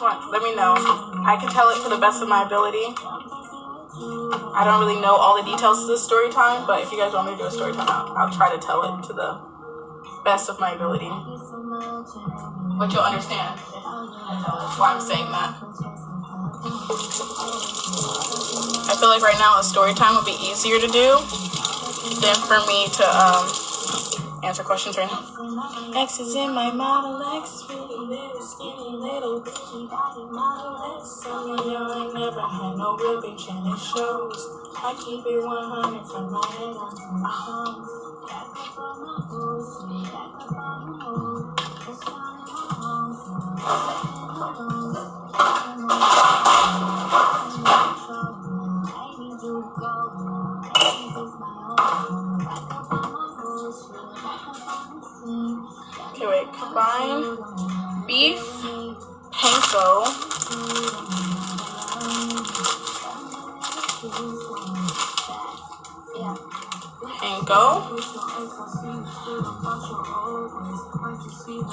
What? Let me know. I can tell it to the best of my ability. I don't really know all the details of this story time, but if you guys want me to do a story time, I'll try to tell it to the best of my ability. But you'll understand why I'm saying that. I feel like right now a story time would be easier to do than for me to answer questions right now. X is in my Model X, really little, skinny, little bitchy body Model X. Some of y'all ain't never had no real bitch and it shows. I keep it 100 from my head on to my home. Okay, wait. Combine beef, panko,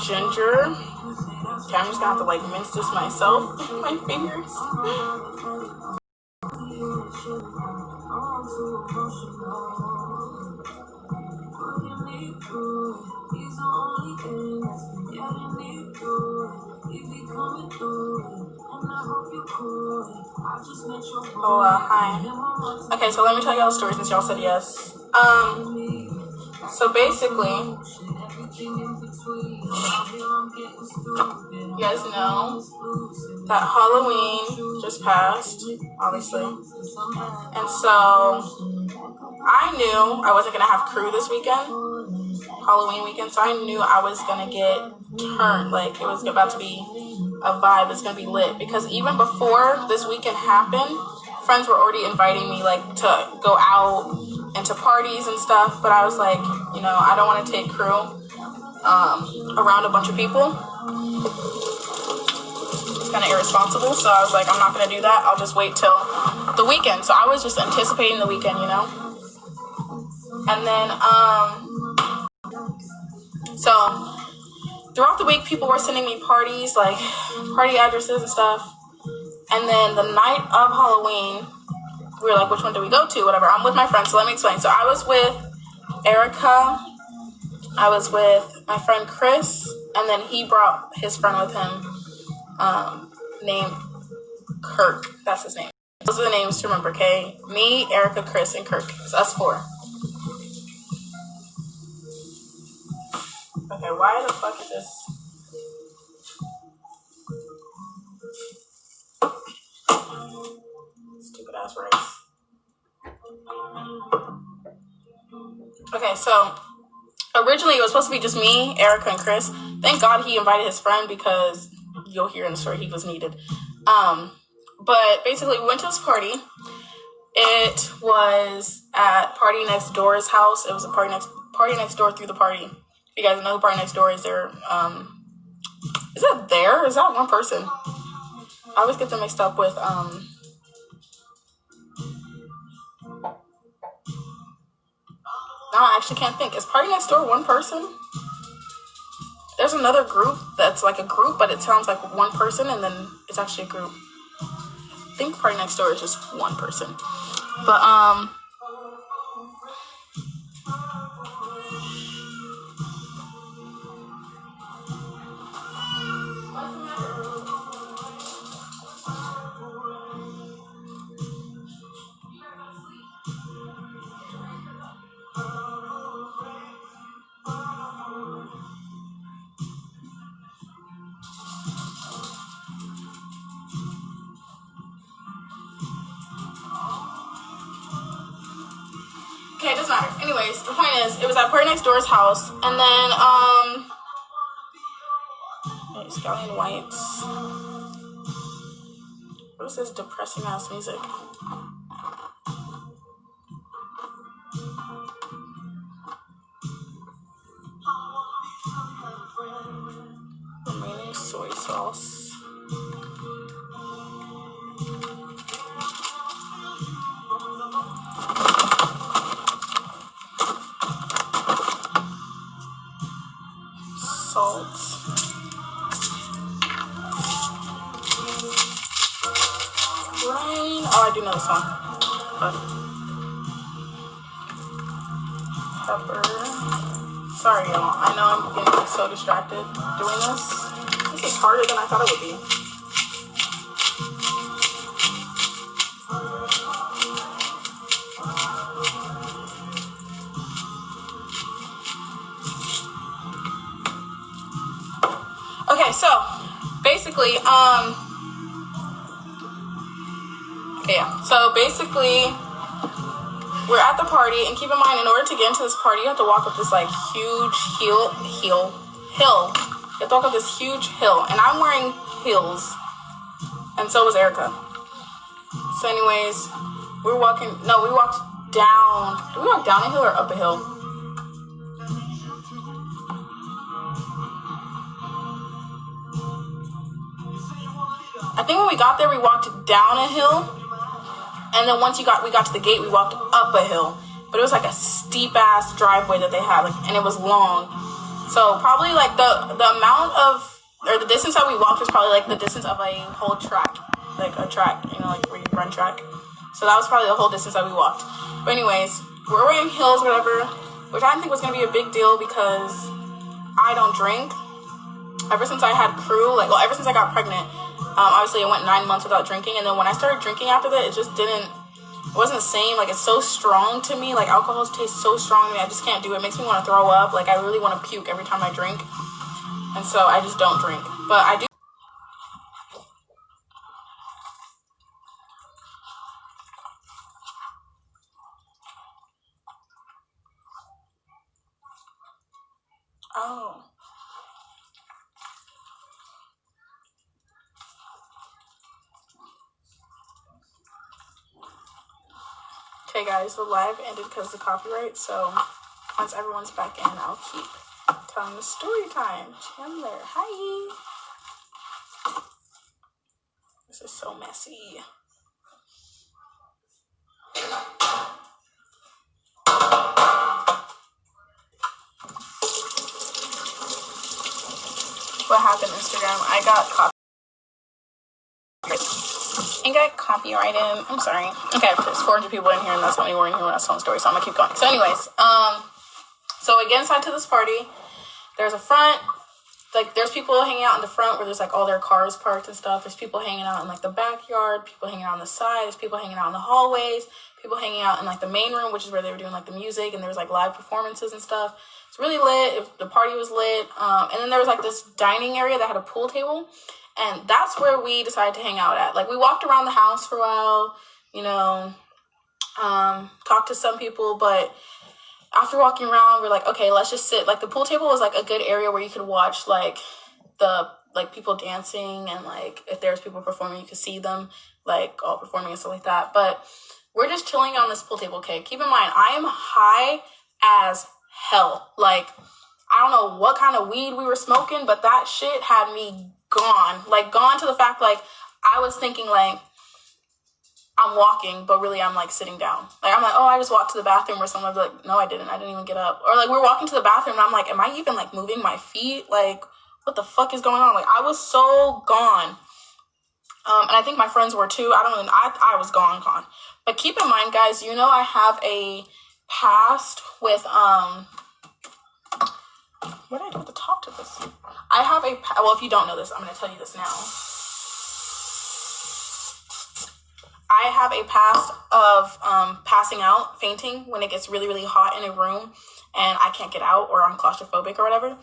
ginger. Okay, I'm just gonna have to like mince this myself with my fingers. Oh, hi. Okay, so let me tell y'all a story since y'all said yes. So basically, you guys know that Halloween just passed, obviously. And so I knew I wasn't going to have crew this weekend, Halloween weekend, so I knew I was going to get turned. Like, it was about to be a vibe. It's going to be lit. Because even before this weekend happened, friends were already inviting me, like, to go out and to parties and stuff. But I was like, you know, I don't want to take crew around a bunch of people. It's kind of irresponsible. So I was like, I'm not going to do that. I'll just wait till the weekend. So I was just anticipating the weekend, you know. And then, so throughout the week, people were sending me parties, like party addresses and stuff. And then the night of Halloween, we were like, which one do we go to? Whatever. I'm with my friends, so let me explain. So I was with Erica. I was with my friend Chris. And then he brought his friend with him, named Kirk. That's his name. Those are the names to remember, okay? Me, Erica, Chris, and Kirk. It's us four. Okay, why the fuck is this? Stupid ass rice. Okay, so originally it was supposed to be just me, Erica, and Chris. Thank God he invited his friend because you'll hear in the story he was needed. But basically we went to this party. It was at Party Next Door's house. It was a party next door through the party. If you guys know who Party Next Door is, there. Is that there? Or is that one person? I always get them mixed up with No, I actually can't think. Is Party Next Door one person? There's another group that's like a group, but it sounds like one person, and then it's actually a group. I think Party Next Door is just one person. But, okay, it doesn't matter. Anyways, the point is, it was at Party Next Door's house, and then, wait, Scallion Whites. What is this depressing ass music? Remaining soy sauce. Salt. Oh, I do know this one. Pepper. Sorry, y'all. I know I'm getting so distracted doing this. This is harder than I thought it would be. Okay, so basically, we're at the party, and keep in mind, in order to get into this party, you have to walk up this like huge hill. You have to walk up this huge hill, and I'm wearing heels, and so was Erica. So, anyways, we walked down. Did we walk down a hill or up a hill? I think when we got there, we walked down a hill, and then once we got to the gate, we walked up a hill. But it was like a steep ass driveway that they had, and it was long. So probably like the amount of, or the distance that we walked was probably like the distance of a whole track, like a track, like where you run track. So that was probably the whole distance that we walked. But anyways, we're wearing heels, whatever, which I didn't think was gonna be a big deal because I don't drink. Ever since I had crew, ever since I got pregnant, obviously I went 9 months without drinking, and then when I started drinking after that, it wasn't the same. Like, it's so strong to me. Like, alcohol tastes so strong to me. I just can't do it. It makes me want to throw up. Like, I really want to puke every time I drink, and so I just don't drink. But I do. Oh. Okay, guys, the live ended because of the copyright, so once everyone's back in, I'll keep telling the story time. Chandler, hi. This is so messy. What happened, Instagram? I got copyrighted. I'm sorry. Okay, there's 400 people in here, and that's the only one in here when I was telling the story, so I'm gonna keep going. So anyways, so we get inside to this party. There's a front, there's people hanging out in the front where there's all their cars parked and stuff. There's people hanging out in the backyard, people hanging out on the side, there's people hanging out in the hallways, people hanging out in the main room, which is where they were doing the music, and there was live performances and stuff. It's really lit. The party was lit. And then there was this dining area that had a pool table, and that's where we decided to hang out at. We walked around the house for a while, talked to some people, but after walking around, we're okay, let's just sit. The pool table was a good area where you could watch the people dancing, and if there's people performing, you could see them all performing and stuff like that. But we're just chilling on this pool table. Okay, keep in mind, I am high as hell. I don't know what kind of weed we were smoking, but that shit had me gone. Gone to the fact I was thinking I'm walking, but really I'm sitting down. I'm oh, I just walked to the bathroom or something. I'd be no, I didn't even get up. Or we're walking to the bathroom, and I'm am I even moving my feet? What the fuck is going on? I was so gone. And I think my friends were too. I was gone. But keep in mind, guys, I have a past with, what did I do at the top to this? I have well, if you don't know this, I'm going to tell you this now. I have a past of passing out, fainting, when it gets really, really hot in a room and I can't get out, or I'm claustrophobic or whatever.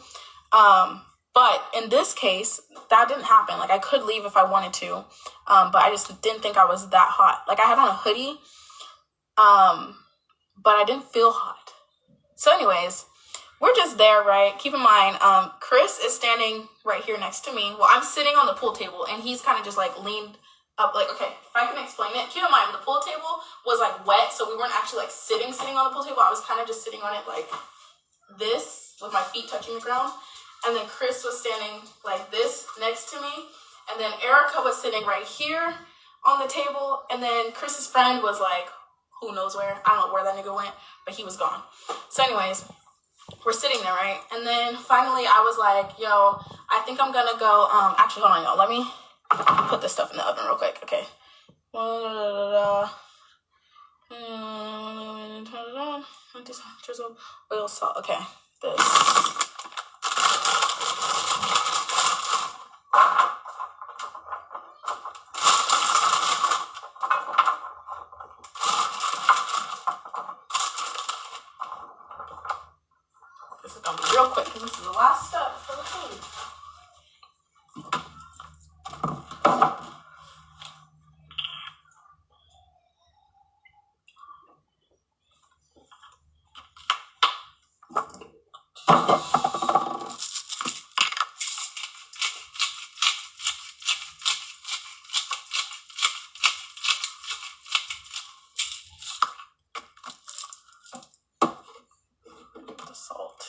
But in this case, that didn't happen. I could leave if I wanted to, but I just didn't think I was that hot. I had on a hoodie, but I didn't feel hot. So anyways, we're just there, right? Keep in mind, Chris is standing right here next to me. Well, I'm sitting on the pool table, and he's kind of just leaned up, okay, if I can explain it. Keep in mind, the pool table was wet, so we weren't actually sitting on the pool table. I was kind of just sitting on it this, with my feet touching the ground. And then Chris was standing this next to me, and then Erica was sitting right here on the table, and then Chris's friend was who knows where. I don't know where that nigga went, but he was gone. So anyways, we're sitting there, right? And then finally I was yo, I think I'm gonna go, actually, hold on, y'all, let me put this stuff in the oven real quick. Okay, Drizzle oil, salt. Okay, this. This is gonna be real quick because this is the last step for the food. The salt.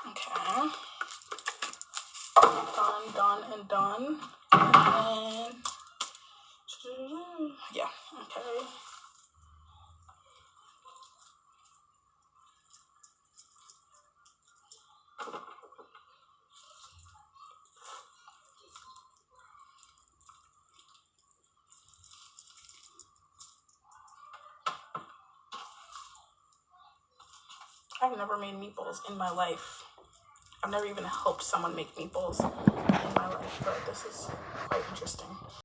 Okay. Done. And then, yeah, okay. I've never made meatballs in my life. I've never even helped someone make meatballs in my life, but this is quite interesting.